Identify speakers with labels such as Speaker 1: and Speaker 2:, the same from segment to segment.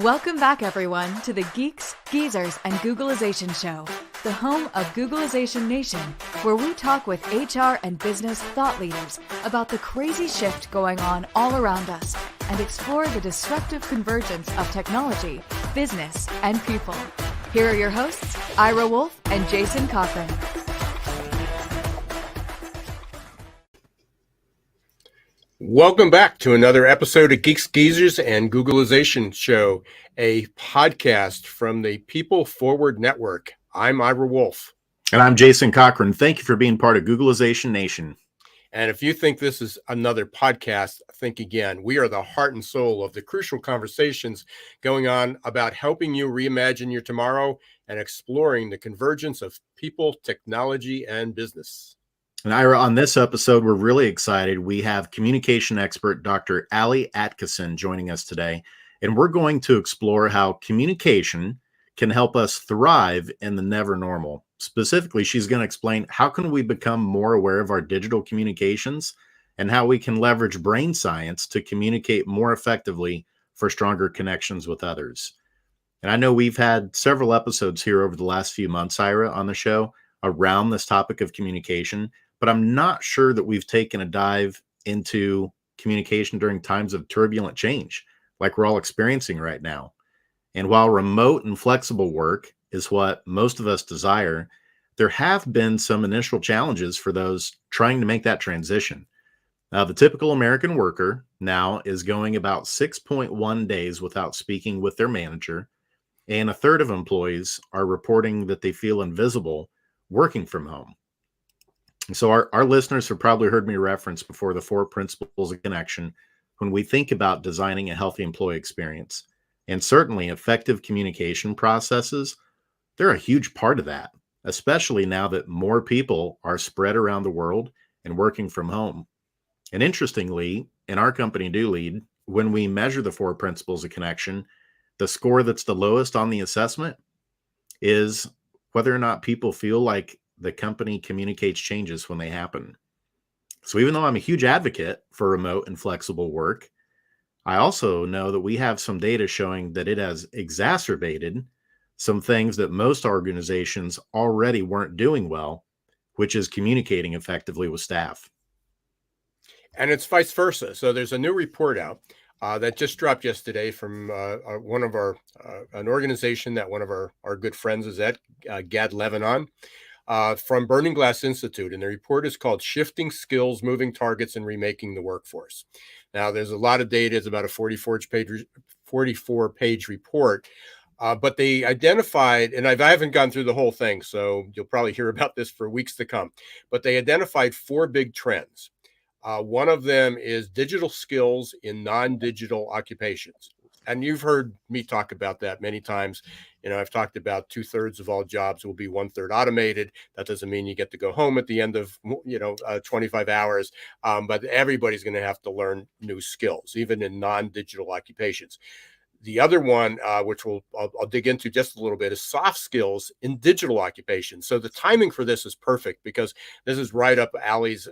Speaker 1: Welcome back, everyone, to the Geeks, Geezers, and Googlization Show, the home of Googlization Nation, where we talk with HR and business thought leaders about the crazy shift going on all around us and explore the disruptive convergence of technology, business, and people. Here are your hosts, Ira Wolfe and Jason Cochran.
Speaker 2: Welcome back to another episode of Geeks, Geezers, and Googlization Show, a podcast from the People Forward Network. I'm Ira Wolfe.
Speaker 3: And I'm Jason Cochran. Thank you for being part of Googlization Nation.
Speaker 2: And if you think this is another podcast, think again. We are the heart and soul of the crucial conversations going on about helping you reimagine your tomorrow and exploring the convergence of people, technology, and business.
Speaker 3: And Ira, on this episode, we're really excited. We have communication expert Dr. Atkison joining us today, and we're going to explore how communication can help us thrive in the never normal. Specifically, she's going to explain how can we become more aware of our digital communications and how we can leverage brain science to communicate more effectively for stronger connections with others. And I know we've had several episodes here over the last few months, Ira, on the show around this topic of communication, but I'm not sure that we've taken a dive into communication during times of turbulent change like we're all experiencing right now. And while remote and flexible work is what most of us desire, there have been some initial challenges for those trying to make that transition. Now, the typical American worker now is going about 6.1 days without speaking with their manager, and a third of employees are reporting that they feel invisible working from home. So our listeners have probably heard me reference before the 4 principles of connection when we think about designing a healthy employee experience. And certainly effective communication processes, they're a huge part of that, especially now that more people are spread around the world and working from home. And interestingly, in our company, Do Lead, when we measure the 4 principles of connection, the score that's the lowest on the assessment is whether or not people feel like the company communicates changes when they happen. So even though I'm a huge advocate for remote and flexible work, I also know that we have some data showing that it has exacerbated some things that most organizations already weren't doing well, which is communicating effectively with staff.
Speaker 2: And it's vice versa. So there's a new report out that just dropped yesterday from one of our, an organization that one of our good friends is at, Gad Lebanon, from Burning Glass Institute. And the report is called Shifting Skills, Moving Targets, and Remaking the Workforce. Now, there's a lot of data. It's about a 44-page report. But they identified, and I haven't gone through the whole thing, so you'll probably hear about this for weeks to come, but they identified 4 big trends. One of them is digital skills in non-digital occupations. And you've heard me talk about that many times. You know, I've talked about 2/3 of all jobs will be 1/3 automated. That doesn't mean you get to go home at the end of, 25 hours. But everybody's going to have to learn new skills, even in non-digital occupations. The other one, which I'll dig into just a little bit, is soft skills in digital occupations. So the timing for this is perfect because this is right up Allie's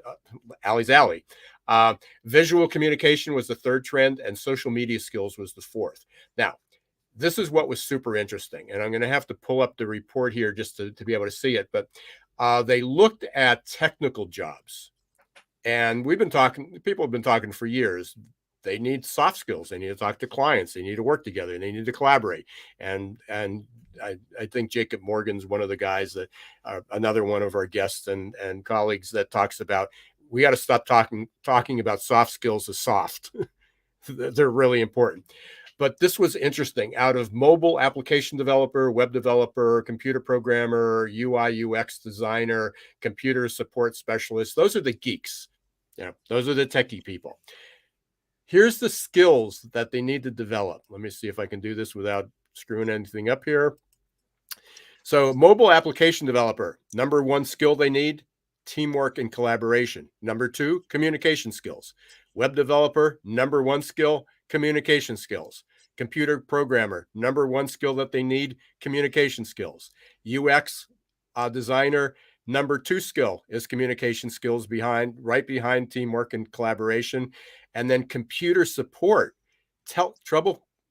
Speaker 2: alley. Visual communication was the 3rd trend, and social media skills was the 4th. Now, this is what was super interesting, and I'm going to have to pull up the report here just to be able to see it. But they looked at technical jobs, and people have been talking for years. They need soft skills. They need to talk to clients. They need to work together. They need to collaborate. And I think Jacob Morgan's one of the guys that another one of our guests and colleagues that talks about we got to stop talking about soft skills as soft. They're really important. But this was interesting. Out of mobile application developer, web developer, computer programmer, UI, UX designer, computer support specialist, those are the geeks. Those are the techie people. Here's the skills that they need to develop. Let me see if I can do this without screwing anything up here. So mobile application developer, number 1 skill they need, teamwork and collaboration. Number 2, communication skills. Web developer, number 1 skill, communication skills. Computer programmer, number 1 skill that they need, communication skills. UX designer, number 2 skill is communication skills, right behind teamwork and collaboration. And then computer support,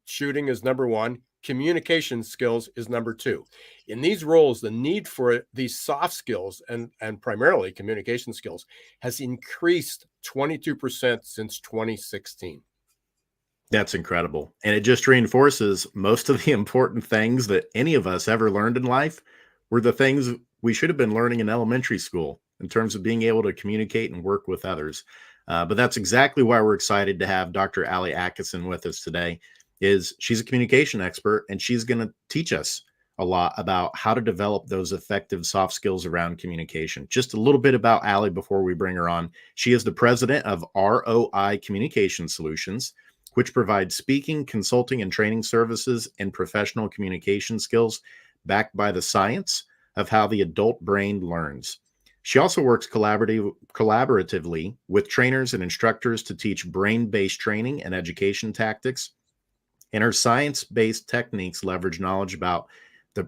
Speaker 2: shooting is number one. Communication skills is number two. In these roles, the need for these soft skills and primarily communication skills has increased 22% since 2016.
Speaker 3: That's incredible. And it just reinforces most of the important things that any of us ever learned in life were the things we should have been learning in elementary school in terms of being able to communicate and work with others. But that's exactly why we're excited to have Dr. Ali Atkison with us today. Is she's a communication expert, and she's going to teach us a lot about how to develop those effective soft skills around communication. Just a little bit about Ali before we bring her on. She is the president of ROI Communication Solutions, which provides speaking, consulting, and training services and professional communication skills backed by the science of how the adult brain learns. She also works collaboratively with trainers and instructors to teach brain-based training and education tactics. And her science-based techniques leverage knowledge about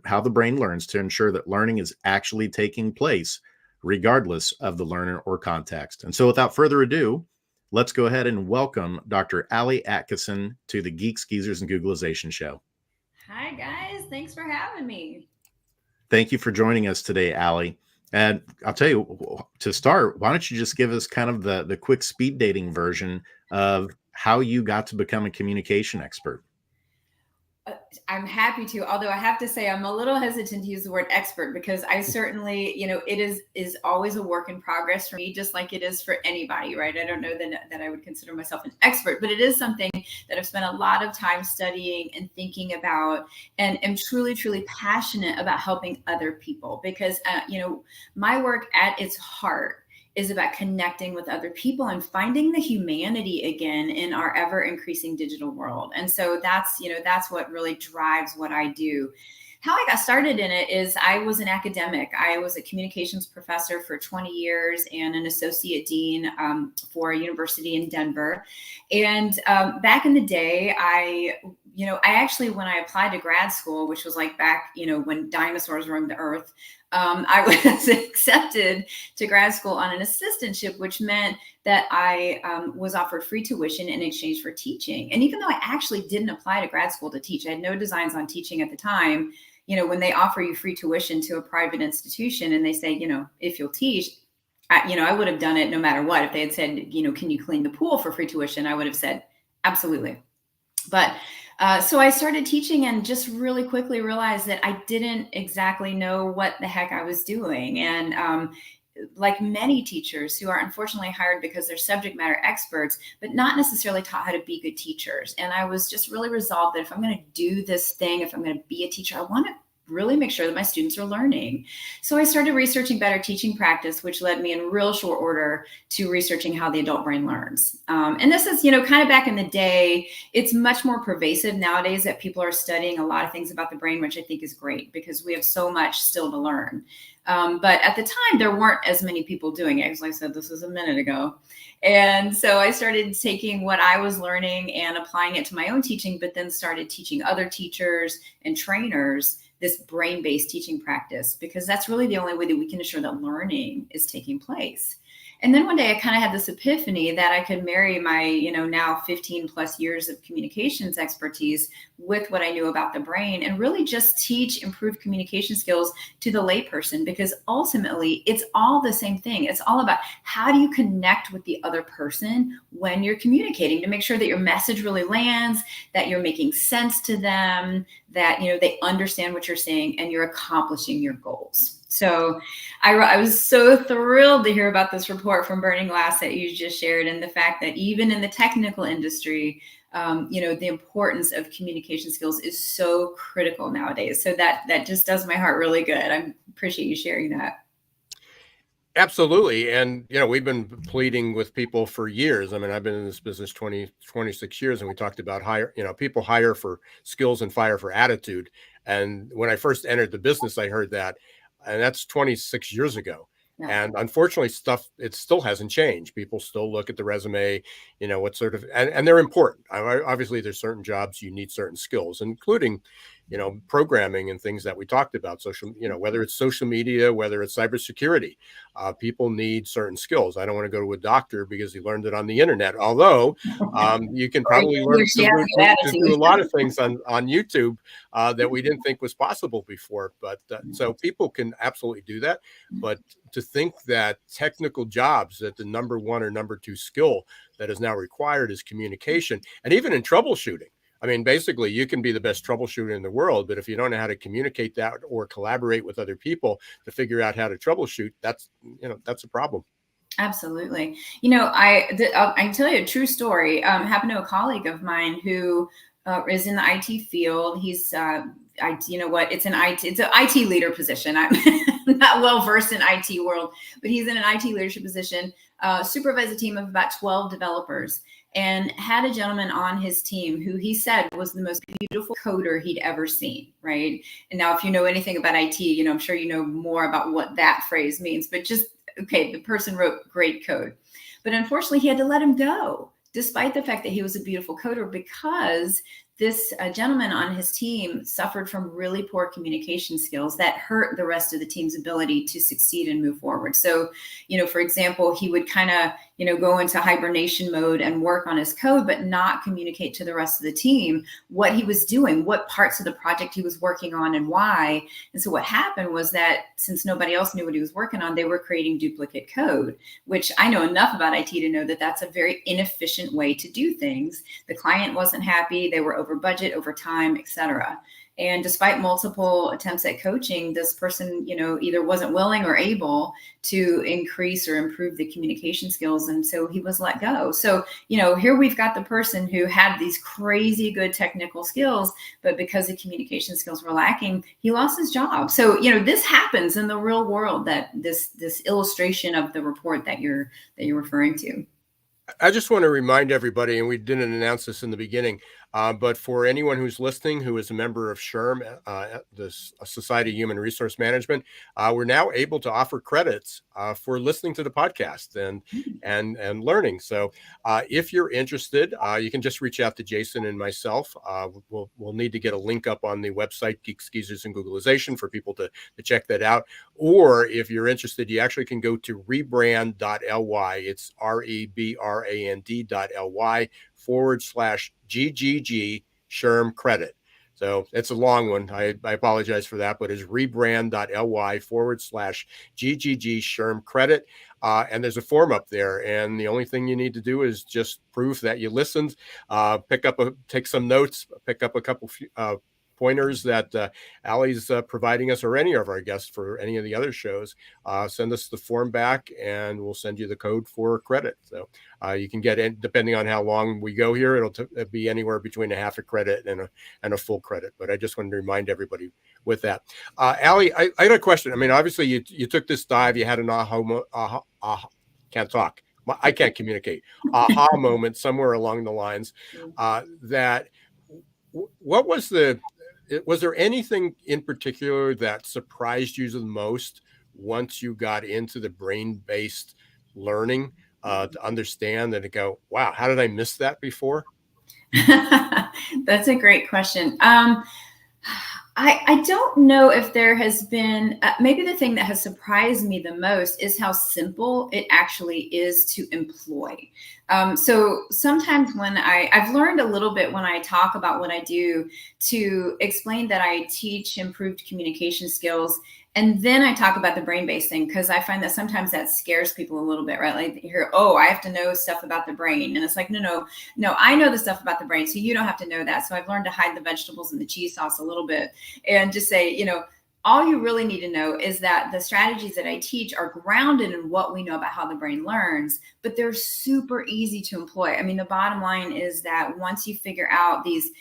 Speaker 3: how the brain learns to ensure that learning is actually taking place regardless of the learner or context. And so without further ado, let's go ahead and welcome Dr. Ali Atkison to the Geeks, Geezers, and Googlization Show.
Speaker 4: Hi, guys. Thanks for having me.
Speaker 3: Thank you for joining us today, Ali. And I'll tell you, to start, why don't you just give us kind of the quick speed dating version of how you got to become a communication expert?
Speaker 4: I'm happy to, although I have to say I'm a little hesitant to use the word expert because I certainly, it is always a work in progress for me, just like it is for anybody, right? I don't know that I would consider myself an expert, but it is something that I've spent a lot of time studying and thinking about, and am truly, truly passionate about helping other people because, my work at its heart is about connecting with other people and finding the humanity again in our ever increasing digital world. And so that's what really drives what I do. How I got started in it is I was an academic. I was a communications professor for 20 years and an associate dean for a university in Denver. And back in the day, I actually, when I applied to grad school, which was like back, when dinosaurs roamed the earth, I was accepted to grad school on an assistantship, which meant that I was offered free tuition in exchange for teaching. And even though I actually didn't apply to grad school to teach, I had no designs on teaching at the time. When they offer you free tuition to a private institution and they say, if you'll teach, I would have done it no matter what. If they had said, can you clean the pool for free tuition? I would have said, absolutely. But so I started teaching and just really quickly realized that I didn't exactly know what the heck I was doing. And like many teachers who are unfortunately hired because they're subject matter experts, but not necessarily taught how to be good teachers. And I was just really resolved that if I'm going to do this thing, if I'm going to be a teacher, I want to really make sure that my students are learning. So I started researching better teaching practice, which led me in real short order to researching how the adult brain learns. And this is, kind of back in the day. It's much more pervasive nowadays that people are studying a lot of things about the brain, which I think is great because we have so much still to learn. But at the time, there weren't as many people doing it. As I said, this was a minute ago. And so I started taking what I was learning and applying it to my own teaching, but then started teaching other teachers and trainers this brain-based teaching practice, because that's really the only way that we can ensure that learning is taking place. And then one day I kind of had this epiphany that I could marry my, now 15 plus years of communications expertise with what I knew about the brain and really just teach improved communication skills to the layperson, because ultimately it's all the same thing. It's all about how do you connect with the other person when you're communicating to make sure that your message really lands, that you're making sense to them, that, they understand what you're saying and you're accomplishing your goals. So I was so thrilled to hear about this report from Burning Glass that you just shared, and the fact that even in the technical industry, the importance of communication skills is so critical nowadays. So that just does my heart really good. I appreciate you sharing that.
Speaker 2: Absolutely. And, we've been pleading with people for years. I mean, I've been in this business 26 years, and we talked about people hire for skills and fire for attitude. And when I first entered the business, I heard that. And that's 26 years ago. No. And unfortunately, it still hasn't changed. People still look at the resume, what sort of, and they're important. Obviously, there's certain jobs you need certain skills, including, programming and things that we talked about, whether it's social media, whether it's cybersecurity, people need certain skills. I don't want to go to a doctor because he learned it on the internet, although you can probably learn to do a lot of things on YouTube that we didn't think was possible before. But so people can absolutely do that. But to think that technical jobs, that the number one or number two skill that is now required is communication, and even in troubleshooting. I mean, basically, you can be the best troubleshooter in the world, but if you don't know how to communicate that or collaborate with other people to figure out how to troubleshoot, that's a problem.
Speaker 4: Absolutely. I can tell you a true story. Happened to a colleague of mine who is in the IT field. He's, it's an IT leader position. I'm not well versed in IT world, but he's in an IT leadership position, supervised a team of about 12 developers, and had a gentleman on his team who he said was the most beautiful coder he'd ever seen, right? And now, if you know anything about IT, I'm sure you know more about what that phrase means, but the person wrote great code. But unfortunately, he had to let him go, despite the fact that he was a beautiful coder, because this gentleman on his team suffered from really poor communication skills that hurt the rest of the team's ability to succeed and move forward. So, for example, he would kind of, go into hibernation mode and work on his code, but not communicate to the rest of the team what he was doing, what parts of the project he was working on, and why. And so what happened was that since nobody else knew what he was working on, they were creating duplicate code, which I know enough about IT to know that that's a very inefficient way to do things. The client wasn't happy. They were over budget, over time, et cetera. And despite multiple attempts at coaching, this person, either wasn't willing or able to increase or improve the communication skills. And so he was let go. So, here we've got the person who had these crazy good technical skills, but because the communication skills were lacking, he lost his job. So, this happens in the real world, that this illustration of the report that you're referring to.
Speaker 2: I just want to remind everybody, and we didn't announce this in the beginning, but for anyone who's listening who is a member of SHRM, the Society of Human Resource Management, we're now able to offer credits for listening to the podcast and learning. So if you're interested, you can just reach out to Jason and myself. We'll need to get a link up on the website, Geeks, Geezers, and Googlization, for people to check that out. Or if you're interested, you actually can go to rebrand.ly. It's rebrand.ly/GGG SHRM credit. So it's a long one. I apologize for that, but it's rebrand.ly/GGG SHRM credit. And there's a form up there. And the only thing you need to do is just prove that you listened, take some notes, pick up a couple pointers that Allie's providing us, or any of our guests for any of the other shows. Send us the form back and we'll send you the code for credit. So you can get in, depending on how long we go here, it'll be anywhere between a half a credit and a full credit. But I just wanted to remind everybody with that. Allie, I got a question. I mean, obviously you took this dive, you had an can't talk. I can't communicate. Aha moment somewhere along the lines what was there anything in particular that surprised you the most once you got into the brain-based learning to understand and to go, wow, how did I miss that before?
Speaker 4: That's a great question. I don't know if there has been, maybe the thing that has surprised me the most is how simple it actually is to employ. So sometimes when I've learned a little bit when I talk about what I do to explain that I teach improved communication skills. And then I talk about the brain-based thing, because I find that sometimes that scares people a little bit, right? Like, you hear, oh, I have to know stuff about the brain. And it's like, no, I know the stuff about the brain, so you don't have to know that. So I've learned to hide the vegetables and the cheese sauce a little bit and just say, all you really need to know is that the strategies that I teach are grounded in what we know about how the brain learns, but they're super easy to employ. I mean, the bottom line is that once you figure out these,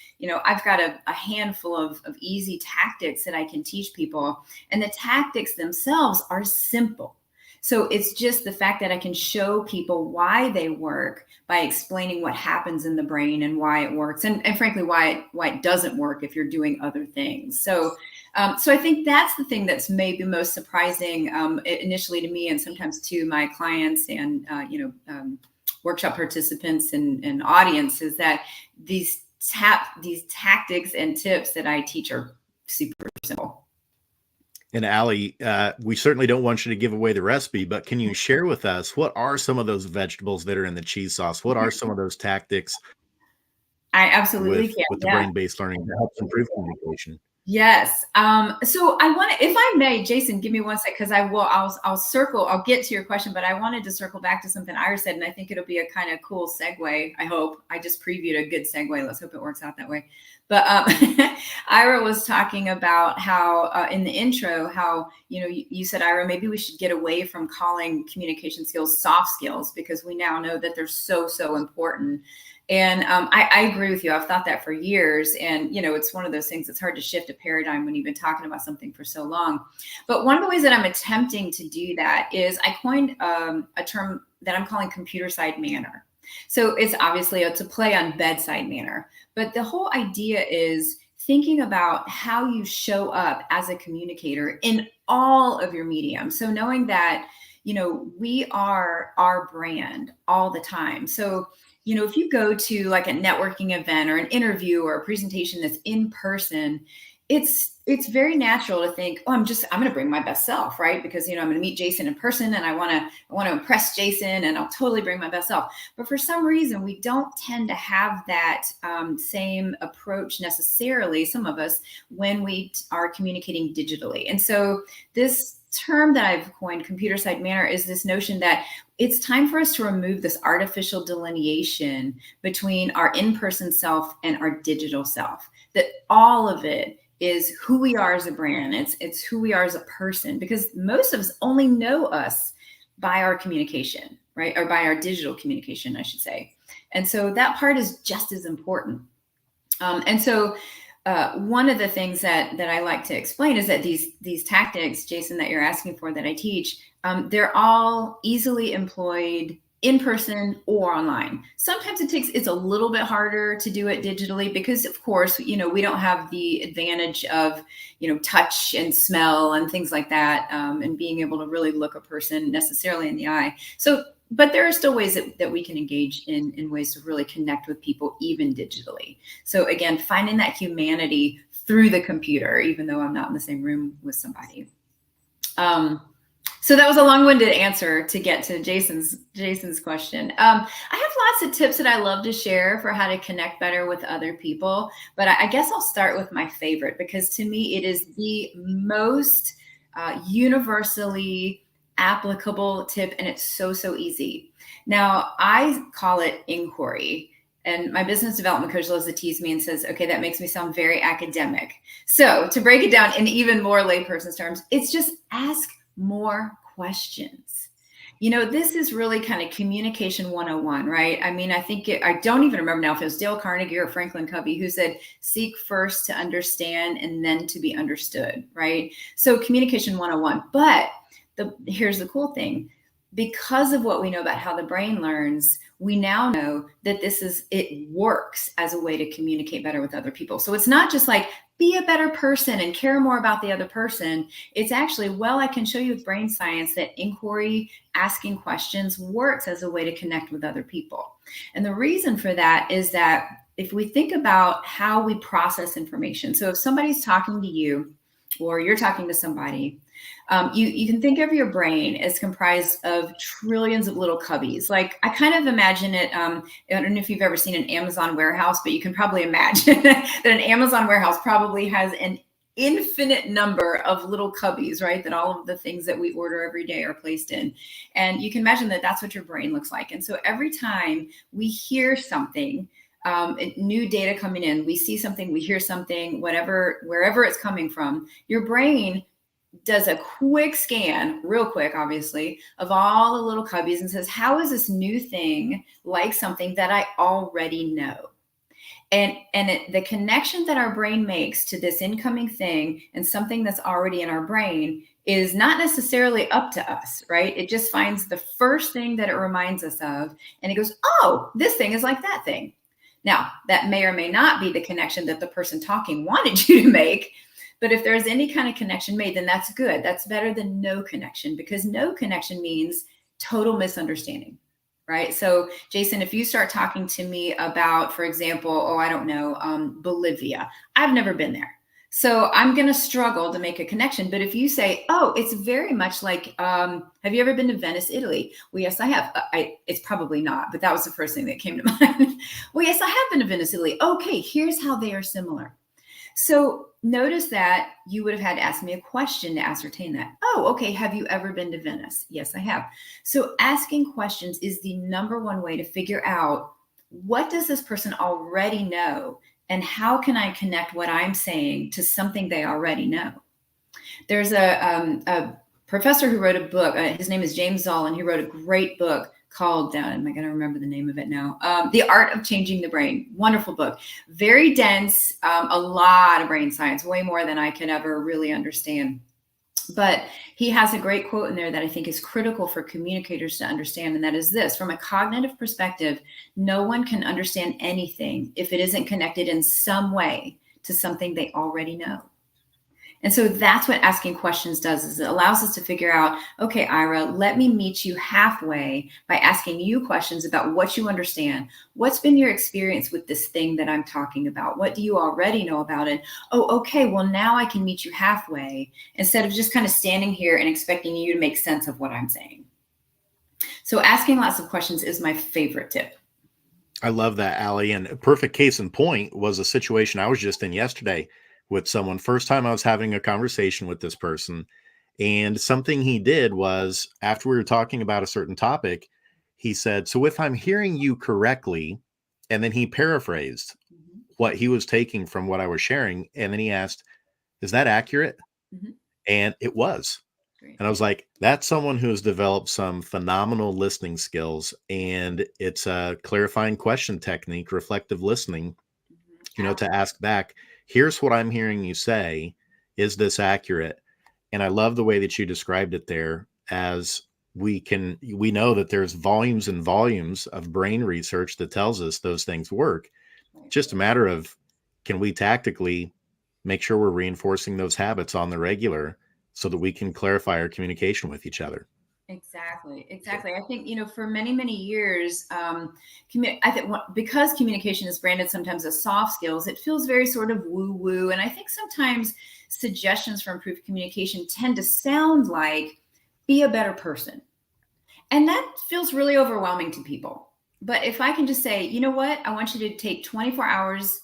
Speaker 4: I've got a handful of easy tactics that I can teach people, and the tactics themselves are simple. So it's just the fact that I can show people why they work by explaining what happens in the brain and why it works, and frankly, why it doesn't work if you're doing other things. So I think that's the thing that's maybe most surprising initially to me, and sometimes to my clients and workshop participants and audience, is that these tactics and tips that I teach are super simple.
Speaker 3: And Allie, we certainly don't want you to give away the recipe, but can you share with us what are some of those vegetables that are in the cheese sauce? What are some of those tactics
Speaker 4: I absolutely can.
Speaker 3: with the
Speaker 4: Yeah.
Speaker 3: brain-based learning that helps improve communication?
Speaker 4: Yes. So I want to, if I may, Jason, give me one sec, because I'll get to your question, but I wanted to circle back to something Ira said, and I think it'll be a kind of cool segue. I hope. I just previewed a good segue. Let's hope it works out that way. But Ira was talking about how in the intro, how, you said, Ira, maybe we should get away from calling communication skills soft skills, because we now know that they're so, so important. And I agree with you. I've thought that for years. And, it's one of those things that's hard to shift a paradigm when you've been talking about something for so long. But one of the ways that I'm attempting to do that is I coined a term that I'm calling computer side manner. So it's a play on bedside manner. But the whole idea is thinking about how you show up as a communicator in all of your mediums. So knowing that, we are our brand all the time. So if you go to like a networking event or an interview or a presentation that's in person, it's very natural to think, oh, I'm going to bring my best self, right? Because, I'm going to meet Jason in person and I want to impress Jason, and I'll totally bring my best self. But for some reason, we don't tend to have that same approach necessarily, some of us, when we are communicating digitally. And so this term that I've coined, computer side manner, is this notion that it's time for us to remove this artificial delineation between our in-person self and our digital self, that all of it is who we are as a brand. It's who we are as a person, because most of us only know us by our communication, right? Or by our digital communication, I should say. And so that part is just as important. One of the things that I like to explain is that these tactics, Jason, that you're asking for, that I teach, they're all easily employed in person or online. Sometimes it's a little bit harder to do it digitally because, of course, we don't have the advantage of, touch and smell and things like that, and being able to really look a person necessarily in the eye. But there are still ways that we can engage in ways to really connect with people, even digitally. So again, finding that humanity through the computer, even though I'm not in the same room with somebody. So that was a long-winded answer to get to Jason's question. I have lots of tips that I love to share for how to connect better with other people, but I guess I'll start with my favorite, because to me it is the most universally applicable tip, and it's so, so easy. Now, I call it inquiry. And my business development coach loves to tease me and says, okay, that makes me sound very academic. So to break it down in even more layperson's terms, it's just ask more questions. This is really kind of communication 101, right? I mean, I don't even remember now if it was Dale Carnegie or Franklin Covey who said, seek first to understand and then to be understood, right? So communication 101. But here's the cool thing. Because of what we know about how the brain learns, we now know that it works as a way to communicate better with other people. So it's not just like, be a better person and care more about the other person. It's actually, I can show you with brain science that inquiry, asking questions, works as a way to connect with other people. And the reason for that is that if we think about how we process information, so if somebody's talking to you or you're talking to somebody, you can think of your brain as comprised of trillions of little cubbies. Like, I kind of imagine it, I don't know if you've ever seen an Amazon warehouse, but you can probably imagine that an Amazon warehouse probably has an infinite number of little cubbies, right? That all of the things that we order every day are placed in. And you can imagine that that's what your brain looks like. And so every time we hear something, new data coming in, we see something, we hear something, wherever it's coming from, your brain does a quick scan, real quick, obviously, of all the little cubbies and says, how is this new thing like something that I already know? And the connection that our brain makes to this incoming thing and something that's already in our brain is not necessarily up to us, right? It just finds the first thing that it reminds us of, and it goes, oh, this thing is like that thing. Now, that may or may not be the connection that the person talking wanted you to make, but if there's any kind of connection made, then that's good. That's better than no connection, because no connection means total misunderstanding, right? So, Jason, if you start talking to me about, for example, I don't know, Bolivia, I've never been there. So I'm going to struggle to make a connection. But if you say, oh, it's very much like, have you ever been to Venice, Italy? Well, yes, I have. It's probably not, but that was the first thing that came to mind. Well, yes, I have been to Venice, Italy. Okay, here's how they are similar. So notice that you would have had to ask me a question to ascertain that. Oh, okay. Have you ever been to Venice? Yes, I have. So asking questions is the number one way to figure out, what does this person already know? And how can I connect what I'm saying to something they already know? There's a professor who wrote a book. His name is James Zoll, and he wrote a great book called, am I going to remember the name of it now? The Art of Changing the Brain. Wonderful book. Very dense, a lot of brain science, way more than I can ever really understand. But he has a great quote in there that I think is critical for communicators to understand. And that is this: from a cognitive perspective, no one can understand anything if it isn't connected in some way to something they already know. And so that's what asking questions does, is it allows us to figure out, okay, Ira, let me meet you halfway by asking you questions about what you understand. What's been your experience with this thing that I'm talking about? What do you already know about it? Oh, okay, well, now I can meet you halfway instead of just kind of standing here and expecting you to make sense of what I'm saying. So asking lots of questions is my favorite tip.
Speaker 3: I love that, Allie. And a perfect case in point was a situation I was just in yesterday with someone. First time I was having a conversation with this person, and something he did was, after we were talking about a certain topic, he said, so if I'm hearing you correctly, and then he paraphrased what he was taking from what I was sharing. And then he asked, is that accurate? Mm-hmm. And it was. Great. And I was like, that's someone who has developed some phenomenal listening skills. And it's a clarifying question technique, reflective listening, to ask back, here's what I'm hearing you say. Is this accurate? And I love the way that you described it there, as we know that there's volumes and volumes of brain research that tells us those things work. Just a matter of, can we tactically make sure we're reinforcing those habits on the regular so that we can clarify our communication with each other?
Speaker 4: Exactly. I think, for many, many years, I think because communication is branded sometimes as soft skills, it feels very sort of woo-woo. And I think sometimes suggestions for improved communication tend to sound like, be a better person. And that feels really overwhelming to people. But if I can just say, you know what, I want you to take 24 hours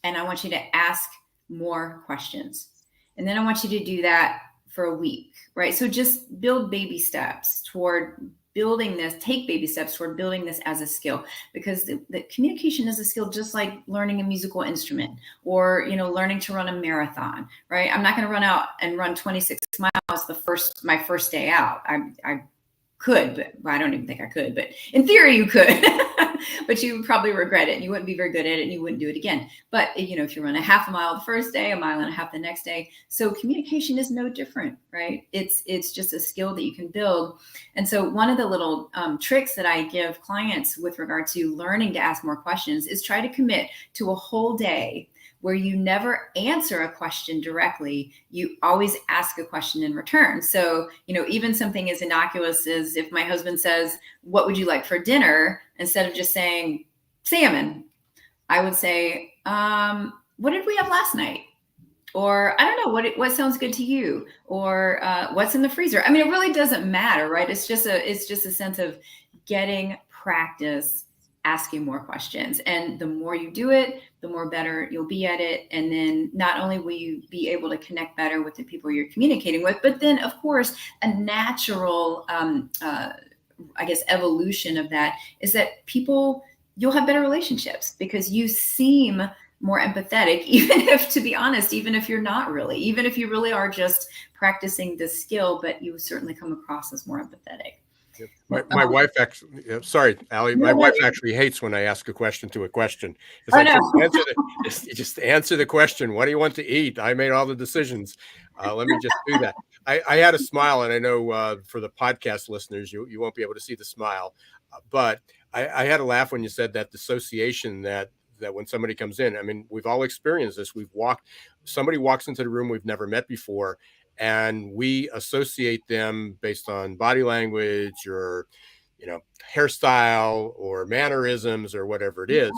Speaker 4: and I want you to ask more questions. And then I want you to do that for a week, right? So just build baby steps toward building this, take baby steps toward building this as a skill, because the communication is a skill, just like learning a musical instrument or, learning to run a marathon, right? I'm not going to run out and run 26 miles my first day out. I could, but I don't even think I could, but in theory you could, but you would probably regret it and you wouldn't be very good at it and you wouldn't do it again. But if you run a half a mile the first day, a mile and a half the next day. So communication is no different, right? It's just a skill that you can build. And so one of the little tricks that I give clients with regard to learning to ask more questions is try to commit to a whole day where you never answer a question directly, you always ask a question in return. So, even something as innocuous as if my husband says, what would you like for dinner? Instead of just saying salmon, I would say, what did we have last night? Or I don't know, what sounds good to you? Or what's in the freezer? I mean, it really doesn't matter, right? It's just a sense of getting practice asking more questions. And the more you do it, the more better you'll be at it. And then not only will you be able to connect better with the people you're communicating with, but then of course, a natural, evolution of that is that you'll have better relationships because you seem more empathetic, even if you're not really, even if you really are just practicing this skill, but you certainly come across as more empathetic.
Speaker 2: My wife actually, sorry, Allie, my wife actually hates when I ask a question to a question. It's like, just answer the question. What do you want to eat? I made all the decisions. Let me just do that. I had a smile, and I know for the podcast listeners, you won't be able to see the smile, but I had a laugh when you said that dissociation that when somebody comes in. I mean, we've all experienced this. Somebody walks into the room we've never met before, and we associate them based on body language or, hairstyle or mannerisms or whatever it is.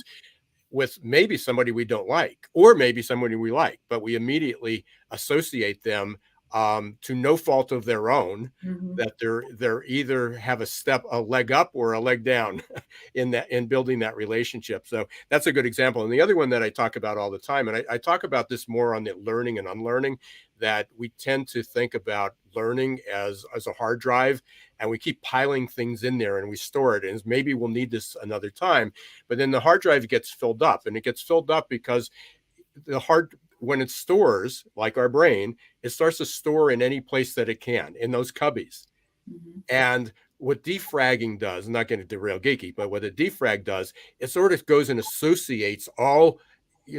Speaker 2: with maybe somebody we don't like, or maybe somebody we like, but we immediately associate them to no fault of their own, that they're either have a leg up or a leg down in building that relationship. So that's a good example. And the other one that I talk about all the time, and I talk about this more on the learning and unlearning, that we tend to think about learning as a hard drive, and we keep piling things in there and we store it, and maybe we'll need this another time. But then the hard drive gets filled up, and it gets filled up because when it stores, like our brain, it starts to store in any place that it can, in those cubbies. And what defragging does, I'm not going to derail geeky, but what a defrag does, it sort of goes and associates all,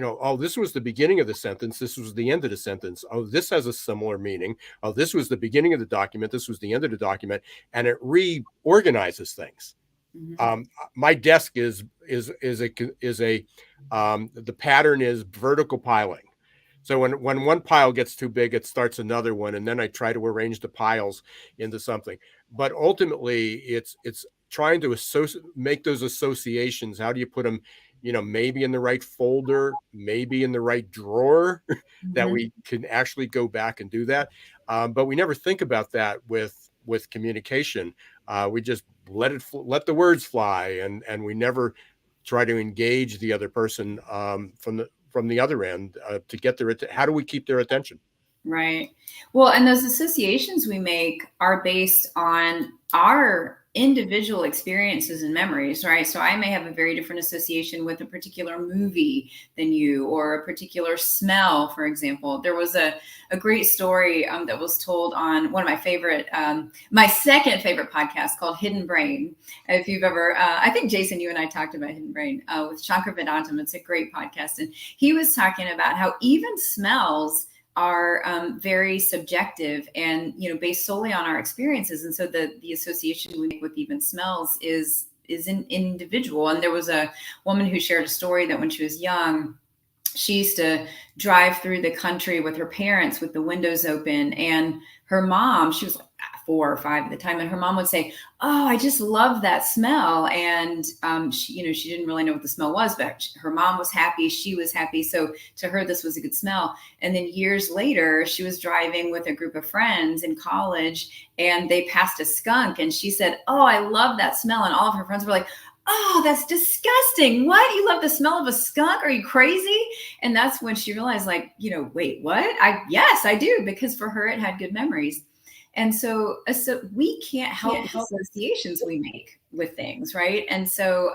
Speaker 2: oh, this was the beginning of the sentence, this was the end of the sentence. Oh, this has a similar meaning. Oh, this was the beginning of the document, this was the end of the document, and it reorganizes things. My desk is the pattern is vertical piling. So when one pile gets too big, it starts another one, and then I try to arrange the piles into something. But ultimately, it's trying to make those associations. How do you put them, maybe in the right folder, maybe in the right drawer, that we can actually go back and do that. But we never think about that with communication. We just let the words fly, and we never try to engage the other person from the other end to get how do we keep their attention?
Speaker 4: Right. Well, and those associations we make are based on our individual experiences and memories, right? So I may have a very different association with a particular movie than you, or a particular smell, for example. There was a great story that was told on one of my favorite, my second favorite podcast, called Hidden Brain. If you've ever, I think Jason, you and I talked about Hidden Brain with Shankar Vedantam. It's a great podcast. And he was talking about how even smells are very subjective and, based solely on our experiences. And so the association we make with even smells is individual. And there was a woman who shared a story that when she was young, she used to drive through the country with her parents with the windows open, and her mom, she was like 4 or 5 at the time, and her mom would say, "Oh, I just love that smell." And she didn't really know what the smell was, but her mom was happy, she was happy, so to her this was a good smell. And then years later, she was driving with a group of friends in college, and they passed a skunk, and she said, "Oh, I love that smell." And all of her friends were like, "Oh, that's disgusting. What? You love the smell of a skunk? Are you crazy?" And that's when she realized, wait, what? Yes, I do, because for her, it had good memories. And so we can't help the associations we make with things, right? And so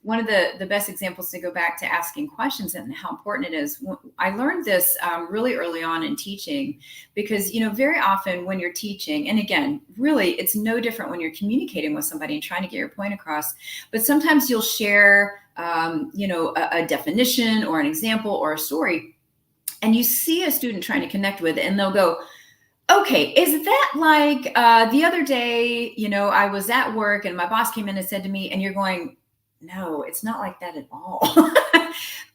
Speaker 4: one of the best examples, to go back to asking questions and how important it is, I learned this really early on in teaching, because, very often when you're teaching, and again, really, it's no different when you're communicating with somebody and trying to get your point across, but sometimes you'll share, a definition or an example or a story, and you see a student trying to connect with it, and they'll go, "Okay, is that like the other day, I was at work and my boss came in and said to me," and you're going, "No, it's not like that at all."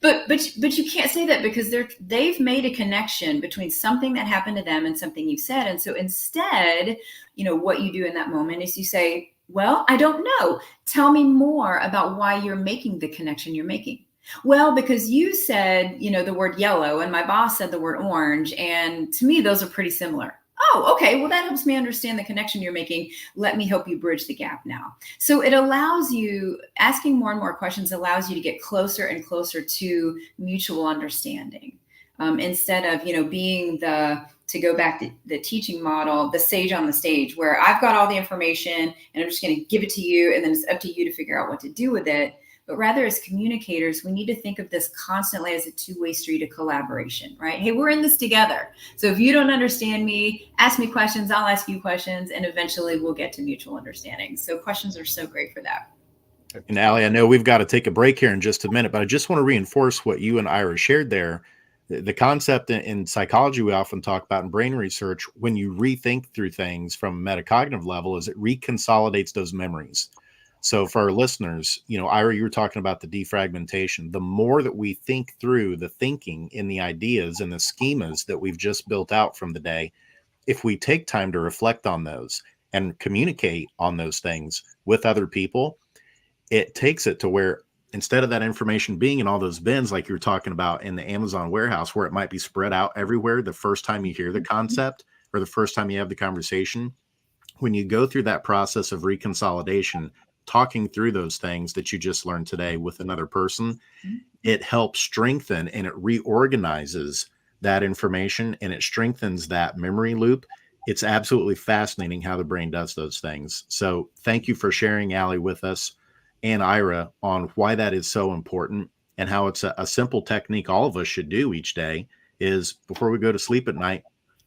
Speaker 4: but you can't say that, because they've made a connection between something that happened to them and something you said. And so instead, what you do in that moment is you say, "Well, I don't know. Tell me more about why you're making the connection you're making." "Well, because you said, the word yellow, and my boss said the word orange, and to me, those are pretty similar." "Oh, okay. Well, that helps me understand the connection you're making. Let me help you bridge the gap now." So it allows you, asking more and more questions allows you to get closer and closer to mutual understanding. Instead of, being to go back to the teaching model, the sage on the stage, where I've got all the information and I'm just going to give it to you, and then it's up to you to figure out what to do with it. But rather, as communicators, we need to think of this constantly as a two-way street of collaboration, right? Hey, we're in this together. So if you don't understand me, ask me questions, I'll ask you questions, and eventually we'll get to mutual understanding. So questions are so great for that.
Speaker 3: And Allie, I know we've got to take a break here in just a minute, but I just want to reinforce what you and Ira shared there. The concept in psychology we often talk about in brain research, when you rethink through things from a metacognitive level, is it reconsolidates those memories. So for our listeners, Ira, you were talking about the defragmentation. The more that we think through the thinking in the ideas and the schemas that we've just built out from the day, if we take time to reflect on those and communicate on those things with other people, it takes it to where instead of that information being in all those bins, like you were talking about in the Amazon warehouse, where it might be spread out everywhere the first time you hear the concept or the first time you have the conversation, when you go through that process of reconsolidation, talking through those things that you just learned today with another person, it helps strengthen and it reorganizes that information and it strengthens that memory loop. It's absolutely fascinating how the brain does those things. So thank you for sharing, Allie, with us and Ira on why that is so important and how it's a simple technique all of us should do each day is before we go to sleep at night,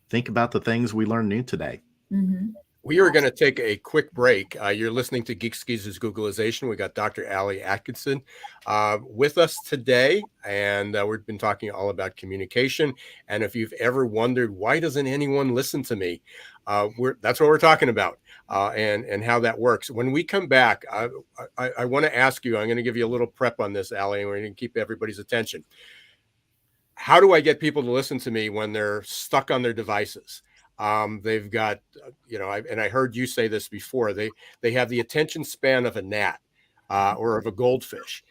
Speaker 3: think about the things we learned new today.
Speaker 4: Mm-hmm.
Speaker 2: We are going to take a quick break. You're listening to Geeks Geezers Googlization. We got Dr. Allie Atkison with us today, and we've been talking all about communication. And if you've ever wondered, why doesn't anyone listen to me? That's what we're talking about and how that works. When we come back, I want to ask you, I'm going to give you a little prep on this, Allie, and we're going to keep everybody's attention. How do I get people to listen to me when they're stuck on their devices? They've got, and I heard you say this before, they have the attention span of a gnat or of a goldfish.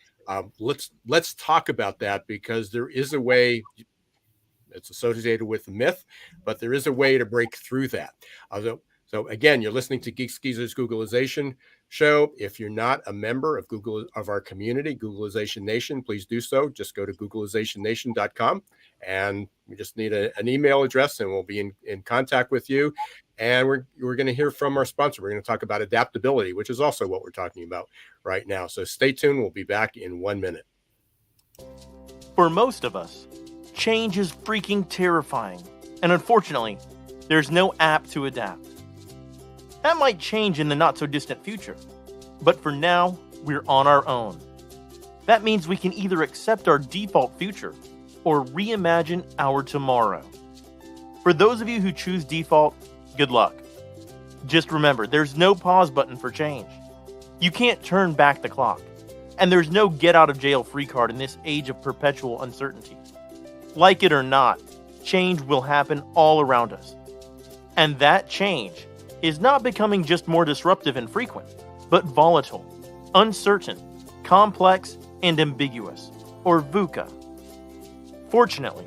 Speaker 2: Let's talk about that, because there is a way. It's associated with the myth, but there is a way to break through that. So again, you're listening to Geeks Geezers Googlization show. If you're not a member of Google, of our community, Googlization Nation, please do so. Just go to googlizationnation.com, and we just need an email address, and we'll be in contact with you. And we're going to hear from our sponsor. We're going to talk about adaptability, which is also what we're talking about right now. So stay tuned. We'll be back in 1 minute.
Speaker 5: For most of us, change is freaking terrifying. And unfortunately, there's no app to adapt. That might change in the not-so-distant future. But for now, we're on our own. That means we can either accept our default future or reimagine our tomorrow. For those of you who choose default, good luck. Just remember, there's no pause button for change. You can't turn back the clock. And there's no get-out-of-jail-free card in this age of perpetual uncertainty. Like it or not, change will happen all around us. And that change is not becoming just more disruptive and frequent, but volatile, uncertain, complex, and ambiguous, or VUCA. Fortunately,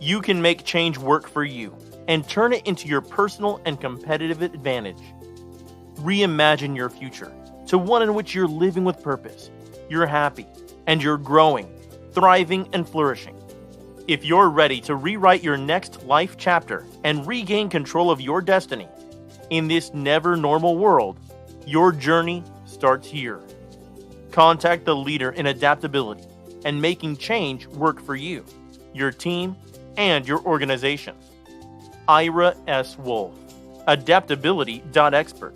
Speaker 5: you can make change work for you and turn it into your personal and competitive advantage. Reimagine your future to one in which you're living with purpose, you're happy, and you're growing, thriving, and flourishing. If you're ready to rewrite your next life chapter and regain control of your destiny, in this never normal world, your journey starts here. Contact the leader in adaptability and making change work for you, your team, and your organization. Ira S. Wolfe, adaptability.expert.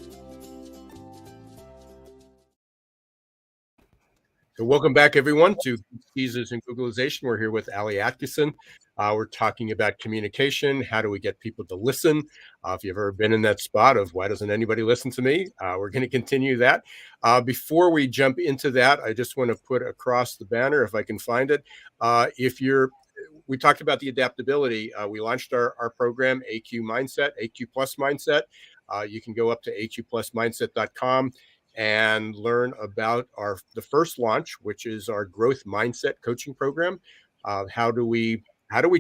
Speaker 2: So welcome back, everyone, to Geezers and Googlization. We're here with Allie Atkison. We're talking about communication. How do we get people to listen? If you've ever been in that spot of why doesn't anybody listen to me, we're going to continue that. Before we jump into that, I just want to put across the banner, if I can find it. We talked about the adaptability. We launched our program, AQ Mindset, AQ Plus Mindset. You can go up to aqplusmindset.com and learn about the first launch, which is our growth mindset coaching program. How do we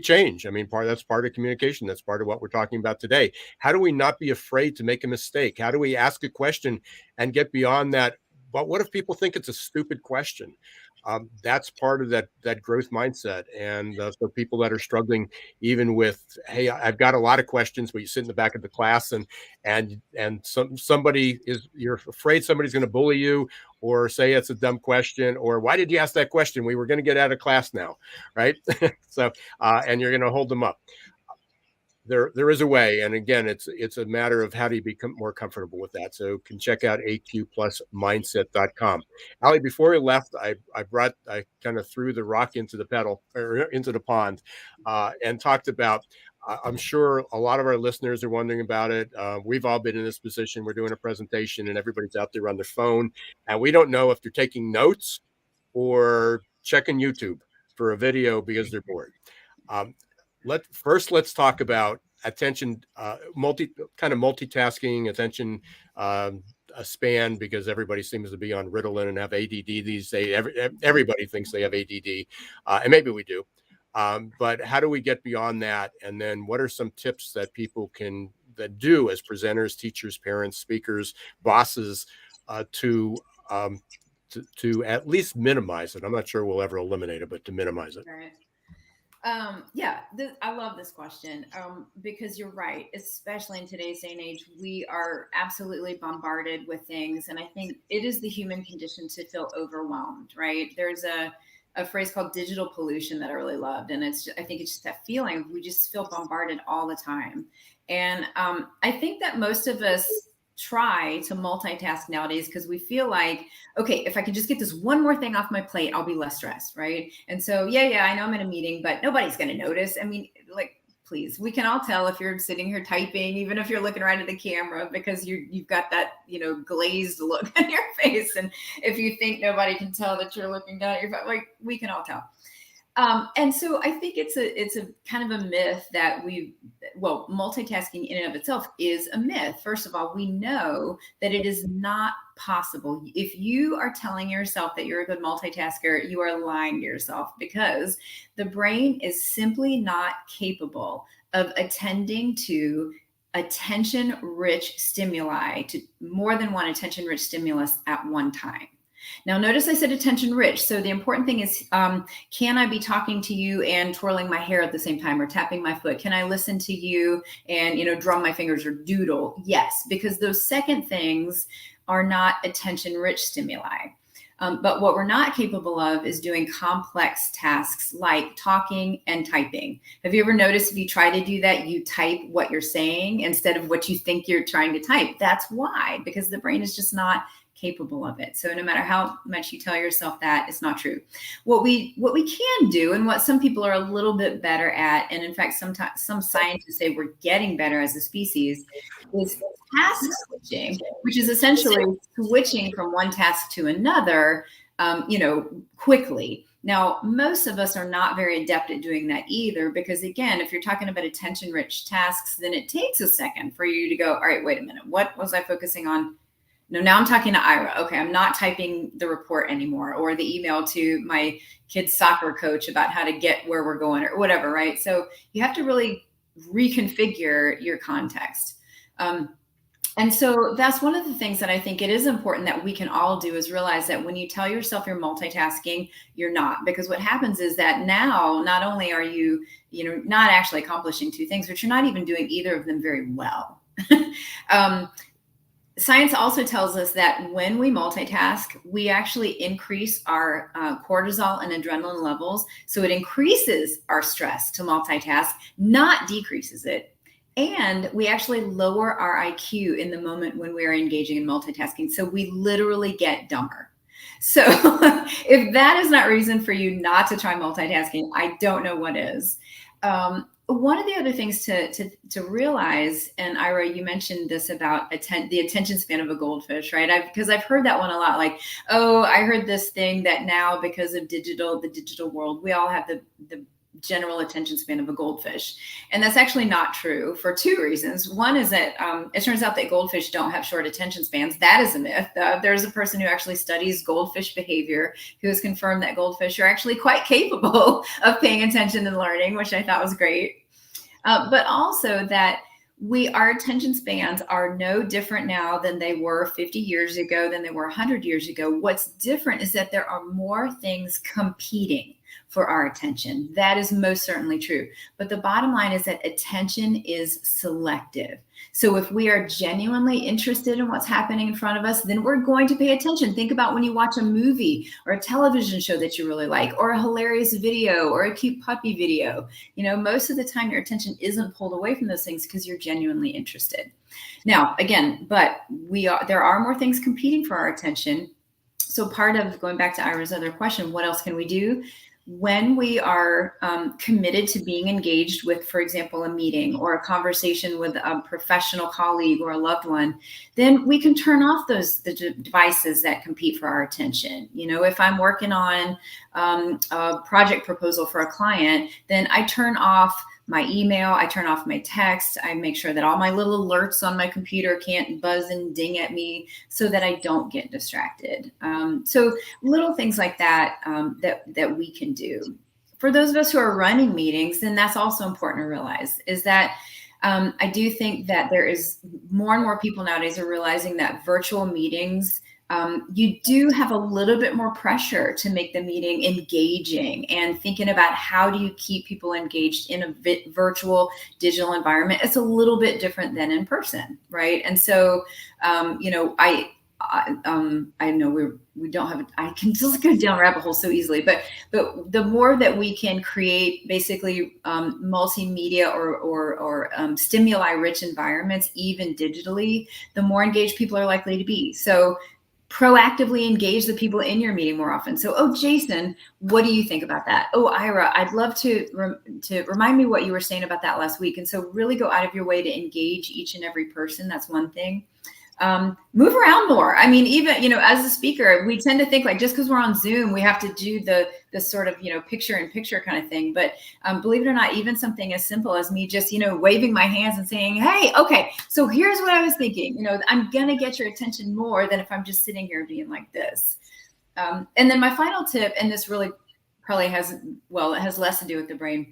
Speaker 2: change? I mean, that's part of communication. That's part of what we're talking about today. How do we not be afraid to make a mistake? How do we ask a question and get beyond that? But what if people think it's a stupid question? That's part of that growth mindset. And so people that are struggling, even with, hey, I've got a lot of questions, but you sit in the back of the class and you're afraid somebody's going to bully you or say it's a dumb question, or why did you ask that question? We were going to get out of class now, right? So, and you're going to hold them up. There is a way. And again, it's a matter of how do you become more comfortable with that. So you can check out aqplusmindset.com. Allie, before we left, I kind of threw the rock into the pond and talked about, I'm sure a lot of our listeners are wondering about it. We've all been in this position. We're doing a presentation and everybody's out there on their phone, and we don't know if they're taking notes or checking YouTube for a video because they're bored. Let's talk about attention, multitasking, attention a span because everybody seems to be on Ritalin and have ADD these days. Everybody thinks they have ADD, and maybe we do. But how do we get beyond that? And then what are some tips that people can do as presenters, teachers, parents, speakers, bosses to at least minimize it? I'm not sure we'll ever eliminate it, but to minimize it.
Speaker 4: Right. I love this question because you're right, especially in today's day and age, we are absolutely bombarded with things. And I think it is the human condition to feel overwhelmed, right? There's a phrase called digital pollution that I really loved. And I think it's just that feeling we just feel bombarded all the time. And I think that most of us try to multitask nowadays because we feel like, okay, if I can just get this one more thing off my plate, I'll be less stressed, right? And so, I know I'm in a meeting, but nobody's going to notice. I mean, like, please, we can all tell if you're sitting here typing, even if you're looking right at the camera, because you've got that, glazed look on your face. And if you think nobody can tell that you're looking down at your phone, like, we can all tell. And so I think it's a kind of a myth that multitasking in and of itself is a myth. First of all, we know that it is not possible. If you are telling yourself that you're a good multitasker, you are lying to yourself because the brain is simply not capable of attending to attention-rich stimuli, to more than one attention-rich stimulus at one time. Now, notice I said attention rich. So the important thing is, can I be talking to you and twirling my hair at the same time or tapping my foot? Can I listen to you and, drum my fingers or doodle? Yes, because those second things are not attention rich stimuli. But what we're not capable of is doing complex tasks like talking and typing. Have you ever noticed if you try to do that, you type what you're saying instead of what you think you're trying to type? That's why, because the brain is just not capable of it. So no matter how much you tell yourself that, it's not true. What we can do, and what some people are a little bit better at, and in fact, sometimes some scientists say we're getting better as a species, is task switching, which is essentially switching from one task to another, quickly. Now, most of us are not very adept at doing that either, because again, if you're talking about attention-rich tasks, then it takes a second for you to go, all right, wait a minute, what was I focusing on? No, now I'm talking to Ira. Okay, I'm not typing the report anymore or the email to my kid's soccer coach about how to get where we're going or whatever, right? So you have to really reconfigure your context. And so that's one of the things that I think it is important that we can all do is realize that when you tell yourself you're multitasking, you're not. Because what happens is that now not only are you, not actually accomplishing two things, but you're not even doing either of them very well. Science also tells us that when we multitask, we actually increase our cortisol and adrenaline levels. So it increases our stress to multitask, not decreases it. And we actually lower our IQ in the moment when we're engaging in multitasking. So we literally get dumber. So if that is not reason for you not to try multitasking, I don't know what is. One of the other things to realize, and Ira, you mentioned this about the attention span of a goldfish, right? Because I've heard that one a lot. Like, oh, I heard this thing that now because of the digital world, we all have the general attention span of a goldfish. And that's actually not true for two reasons. One is that it turns out that goldfish don't have short attention spans. That is a myth. There's a person who actually studies goldfish behavior who has confirmed that goldfish are actually quite capable of paying attention and learning, which I thought was great. But also that our attention spans are no different now than they were 50 years ago, than they were 100 years ago. What's different is that there are more things competing for our attention. That is most certainly true. But the bottom line is that attention is selective. So if we are genuinely interested in what's happening in front of us, then we're going to pay attention. Think about when you watch a movie or a television show that you really like, or a hilarious video or a cute puppy video. Most of the time your attention isn't pulled away from those things because you're genuinely interested. Now, again, but there are more things competing for our attention. So part of going back to Ira's other question, what else can we do? When we are committed to being engaged with, for example, a meeting or a conversation with a professional colleague or a loved one, then we can turn off the devices that compete for our attention. If I'm working on a project proposal for a client, then I turn off my email. I turn off my text. I make sure that all my little alerts on my computer can't buzz and ding at me so that I don't get distracted. So little things like that, that we can do. For those of us who are running meetings, then that's also important to realize is that I do think that there is more and more people nowadays are realizing that virtual meetings, you do have a little bit more pressure to make the meeting engaging and thinking about how do you keep people engaged in a virtual digital environment. It's a little bit different than in person, right? And so, I know we don't have, I can just go down rabbit holes so easily, but the more that we can create basically multimedia or stimuli rich environments, even digitally, the more engaged people are likely to be. So proactively engage the people in your meeting more often. So, oh, Jason, what do you think about that? Oh, Ira, I'd love to remind me what you were saying about that last week. And so really go out of your way to engage each and every person. That's one thing. Move around more. I mean, even, as a speaker, we tend to think like just because we're on Zoom, we have to do the sort of, picture in picture kind of thing. But believe it or not, even something as simple as me just, waving my hands and saying, hey, okay, so here's what I was thinking, I'm going to get your attention more than if I'm just sitting here being like this. And then my final tip, and this really probably it has less to do with the brain,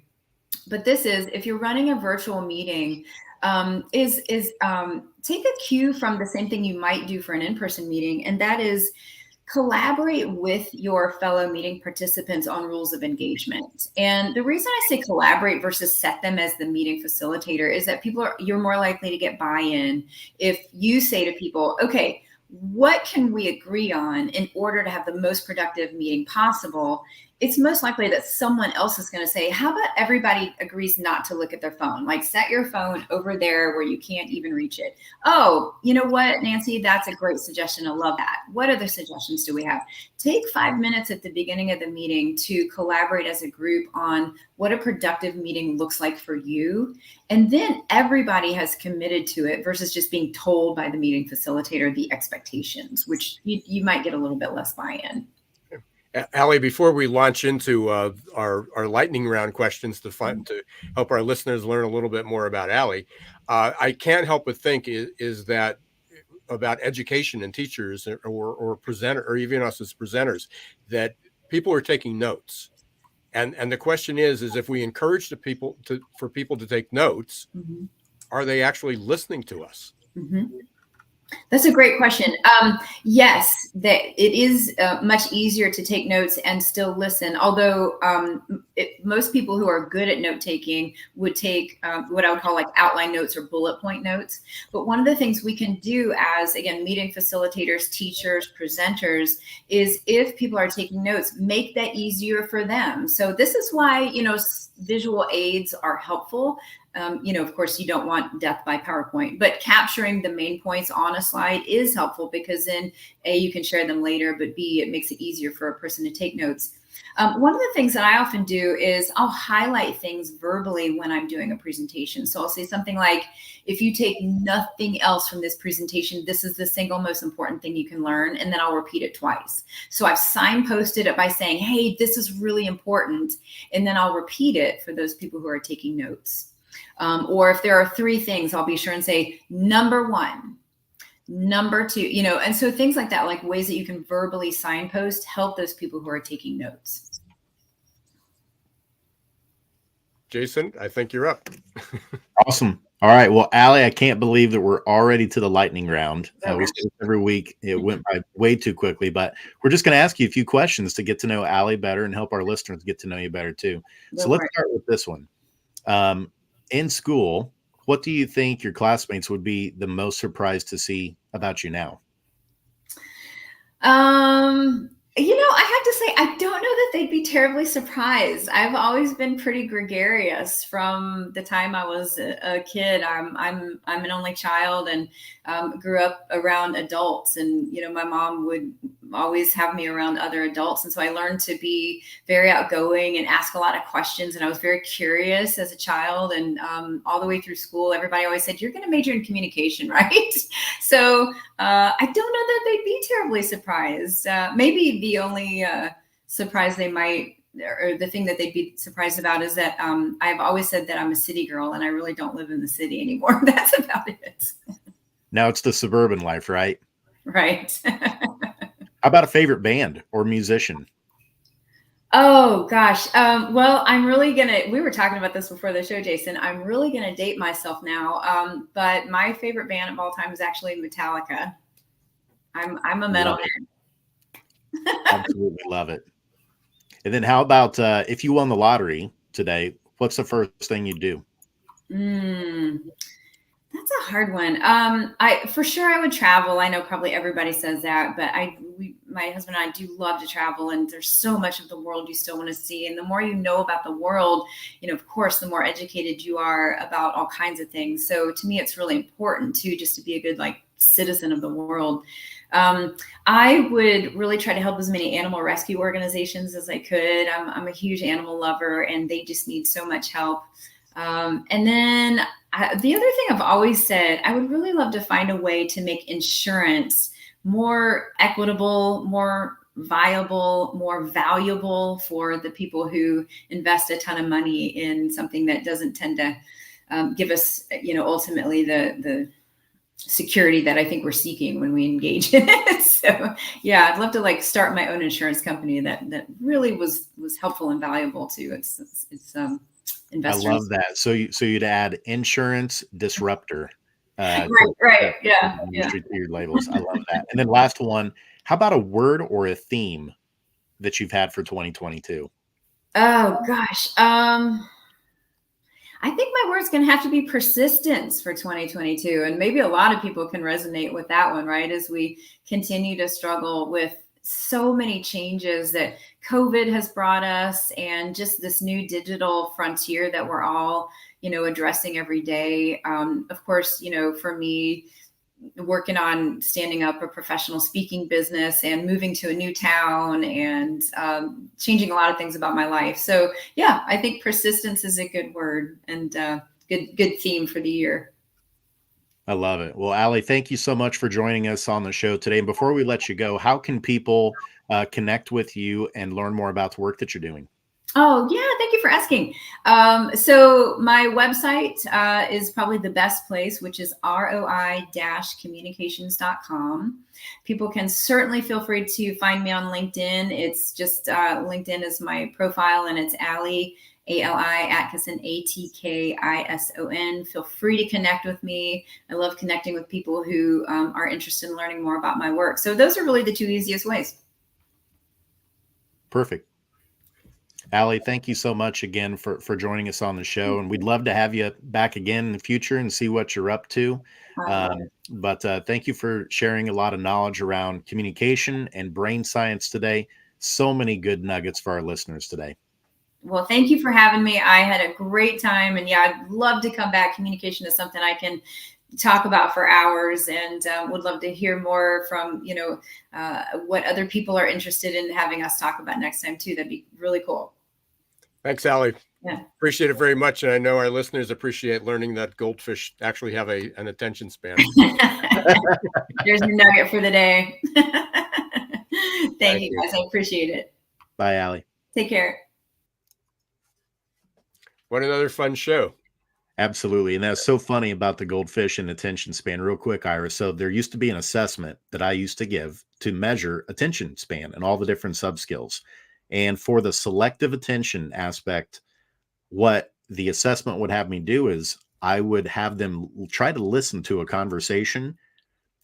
Speaker 4: but this is if you're running a virtual meeting, take a cue from the same thing you might do for an in-person meeting, and that is collaborate with your fellow meeting participants on rules of engagement. And the reason I say collaborate versus set them as the meeting facilitator is that you're more likely to get buy-in if you say to people, okay, what can we agree on in order to have the most productive meeting possible? It's most likely that someone else is going to say, how about everybody agrees not to look at their phone? Like set your phone over there where you can't even reach it. Oh, you know what, Nancy, that's a great suggestion. I love that. What other suggestions do we have? Take 5 minutes at the beginning of the meeting to collaborate as a group on what a productive meeting looks like for you. And then everybody has committed to it versus just being told by the meeting facilitator the expectations, which you might get a little bit less buy-in.
Speaker 2: Allie, before we launch into our lightning round questions to help our listeners learn a little bit more about Allie, I can't help but think is that about education and teachers or presenter or even us as presenters, that people are taking notes, and the question is if we encourage for people to take notes, mm-hmm. are they actually listening to us?
Speaker 4: Mm-hmm. That's a great question. Yes, that it is much easier to take notes and still listen. Although most people who are good at note taking would take what I would call like outline notes or bullet point notes. But one of the things we can do as, again, meeting facilitators, teachers, presenters, is if people are taking notes, make that easier for them. So this is why, visual aids are helpful. Of course, you don't want death by PowerPoint, but capturing the main points on a slide is helpful because then A, you can share them later, but B, it makes it easier for a person to take notes. One of the things that I often do is I'll highlight things verbally when I'm doing a presentation. So I'll say something like, if you take nothing else from this presentation, this is the single most important thing you can learn. And then I'll repeat it twice. So I've signposted it by saying, hey, this is really important. And then I'll repeat it for those people who are taking notes. Or if there are 3 things, I'll be sure and say, number 1, number 2, and so things like that, like ways that you can verbally signpost, help those people who are taking notes.
Speaker 2: Jason, I think you're up.
Speaker 3: Awesome. All right. Well, Allie, I can't believe that we're already to the lightning round. We say this every week. It went by way too quickly, but we're just going to ask you a few questions to get to know Allie better and help our listeners get to know you better too. So let's start with this one. In school, what do you think your classmates would be the most surprised to see about you now?
Speaker 4: I have to say, I don't know that they'd be terribly surprised. I've always been pretty gregarious from the time I was a kid. I'm an only child and grew up around adults, and my mom would always have me around other adults, and so I learned to be very outgoing and ask a lot of questions. And I was very curious as a child, and all the way through school, everybody always said, "You're going to major in communication, right?" So I don't know that they'd be terribly surprised. Maybe the only surprise they might or the thing that they'd be surprised about is that I've always said that I'm a city girl, and I really don't live in the city anymore. That's about it.
Speaker 3: Now it's the suburban life, right?
Speaker 4: Right.
Speaker 3: How about a favorite band or musician?
Speaker 4: Oh gosh. Well, I'm really we were talking about this before the show, Jason. I'm really gonna date myself now. But my favorite band of all time is actually Metallica. I'm a metalhead.
Speaker 3: Absolutely love it. And then how about if you won the lottery today, what's the first thing you'd do?
Speaker 4: That's a hard one. For sure I would travel. I know probably everybody says that, but my husband and I do love to travel, and there's so much of the world you still want to see. And the more you know about the world, of course, the more educated you are about all kinds of things. So to me, it's really important too, just to be a good citizen of the world. I would really try to help as many animal rescue organizations as I could. I'm a huge animal lover, and they just need so much help. And then the other thing I've always said, I would really love to find a way to make insurance more equitable, more viable, more valuable for the people who invest a ton of money in something that doesn't tend to give us, ultimately the security that I think we're seeking when we engage in it. So yeah, I'd love to start my own insurance company that really was helpful and valuable to its investors.
Speaker 3: I love that. So you'd add insurance disruptor.
Speaker 4: Right. Yeah.
Speaker 3: To your labels. I love that. And then last one, how about a word or a theme that you've had for 2022?
Speaker 4: Oh gosh. I think my word's going to have to be persistence for 2022. And maybe a lot of people can resonate with that one, right? As we continue to struggle with so many changes that COVID has brought us, and just this new digital frontier that we're all, addressing every day. Of course, for me, working on standing up a professional speaking business and moving to a new town and changing a lot of things about my life. So yeah, I think persistence is a good word and good theme for the year.
Speaker 3: I love it. Well, Allie, thank you so much for joining us on the show today. And before we let you go, how can people connect with you and learn more about the work that you're doing?
Speaker 4: Oh, yeah. Thank you for asking. So my website is probably the best place, which is roi-communications.com. People can certainly feel free to find me on LinkedIn. It's just LinkedIn is my profile, and it's Allie, A-L-I, Atkison, A-T-K-I-S-O-N. Feel free to connect with me. I love connecting with people who are interested in learning more about my work. So those are really the two easiest ways.
Speaker 3: Perfect. Allie, thank you so much again for joining us on the show. And we'd love to have you back again in the future and see what you're up to. But thank you for sharing a lot of knowledge around communication and brain science today. So many good nuggets for our listeners today.
Speaker 4: Well, thank you for having me. I had a great time, and yeah, I'd love to come back. Communication is something I can talk about for hours, and would love to hear more from, what other people are interested in having us talk about next time too. That'd be really cool.
Speaker 2: Thanks, Allie.
Speaker 4: Yeah.
Speaker 2: Appreciate it very much. And I know our listeners appreciate learning that goldfish actually have an attention span.
Speaker 4: There's a nugget for the day. Thank you guys. I appreciate it.
Speaker 3: Bye, Allie.
Speaker 4: Take care.
Speaker 2: What another fun show.
Speaker 3: Absolutely. And that's so funny about the goldfish and attention span. Real quick, Ira. So there used to be an assessment that I used to give to measure attention span and all the different subskills. And for the selective attention aspect, what the assessment would have me do is I would have them try to listen to a conversation.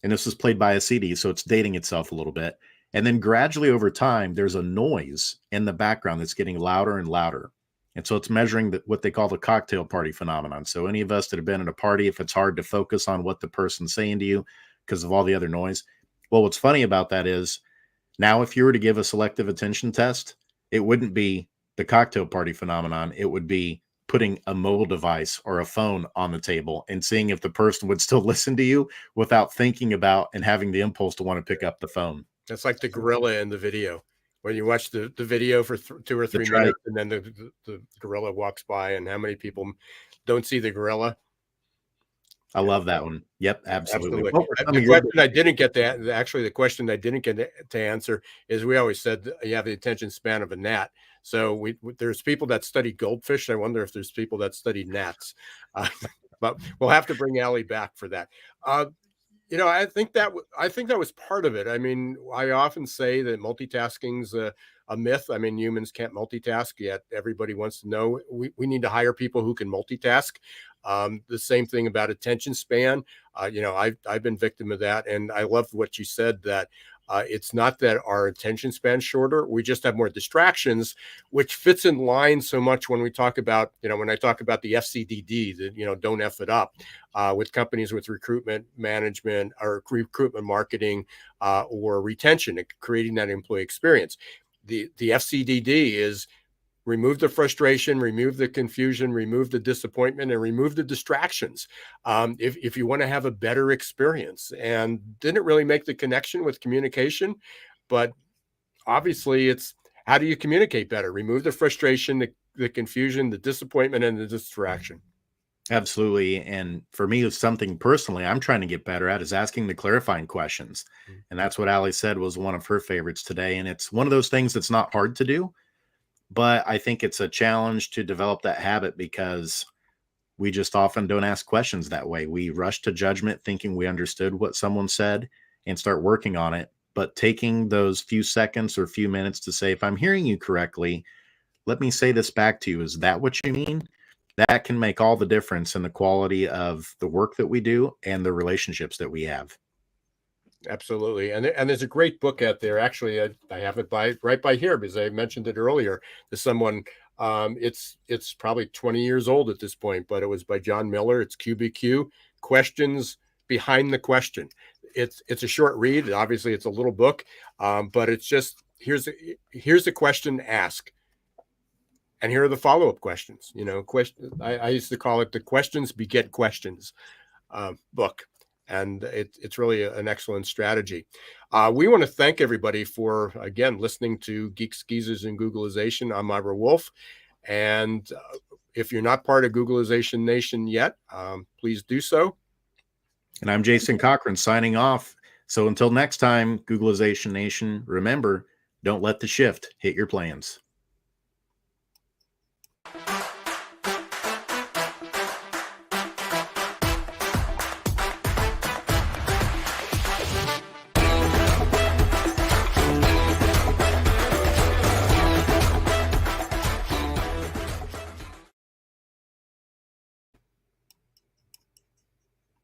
Speaker 3: And this is played by a CD, so it's dating itself a little bit. And then gradually over time, there's a noise in the background that's getting louder and louder. And so it's measuring what they call the cocktail party phenomenon. So any of us that have been at a party, if it's hard to focus on what the person's saying to you because of all the other noise. Well, what's funny about that is now if you were to give a selective attention test, it wouldn't be the cocktail party phenomenon. It would be putting a mobile device or a phone on the table and seeing if the person would still listen to you without thinking about and having the impulse to want to pick up the phone.
Speaker 2: That's like the gorilla in the video. When you watch the video for 2 or 3 minutes, and then the gorilla walks by, and how many people don't see the gorilla?
Speaker 3: I love that one. Yep, absolutely.
Speaker 2: The question I didn't get the question I didn't get to answer is we always said that you have the attention span of a gnat. So there's people that study goldfish. I wonder if there's people that study gnats. But we'll have to bring Allie back for that. I think that was part of it. I mean, I often say that multitasking's a myth. I mean, humans can't multitask, yet everybody wants to know we need to hire people who can multitask. The same thing about attention span. I've been victim of that, and I love what you said, that it's not that our attention span's shorter. We just have more distractions, which fits in line so much when we talk about, when I talk about the FCDD, that, don't F it up, with companies with recruitment management or recruitment marketing, or retention, creating that employee experience. The FCDD is remove the frustration, remove the confusion, remove the disappointment, and remove the distractions. If you want to have a better experience, and didn't really make the connection with communication, but obviously it's how do you communicate better? Remove the frustration, the confusion, the disappointment, and the distraction.
Speaker 3: Absolutely. And for me, it's something personally I'm trying to get better at is asking the clarifying questions. And that's what Allie said was one of her favorites today. And it's one of those things that's not hard to do, but I think it's a challenge to develop that habit because we just often don't ask questions that way. We rush to judgment thinking we understood what someone said and start working on it. But taking those few seconds or few minutes to say, if I'm hearing you correctly, let me say this back to you. Is that what you mean? That can make all the difference in the quality of the work that we do and the relationships that we have.
Speaker 2: Absolutely. And there's a great book out there. Actually, I have it right by here because I mentioned it earlier to someone. It's probably 20 years old at this point, but it was by John Miller. It's QBQ, Questions Behind the Question. It's a short read. Obviously, it's a little book, but it's just here's a question to ask. And here are the follow-up questions. I used to call it the Questions Beget Questions book. And it's really an excellent strategy. We want to thank everybody for, again, listening to Geeks, Geezers, and Googlization. I'm Ira Wolfe. And if you're not part of Googlization Nation yet, please do so.
Speaker 3: And I'm Jason Cochran signing off. So until next time, Googlization Nation, remember, don't let the shift hit your plans.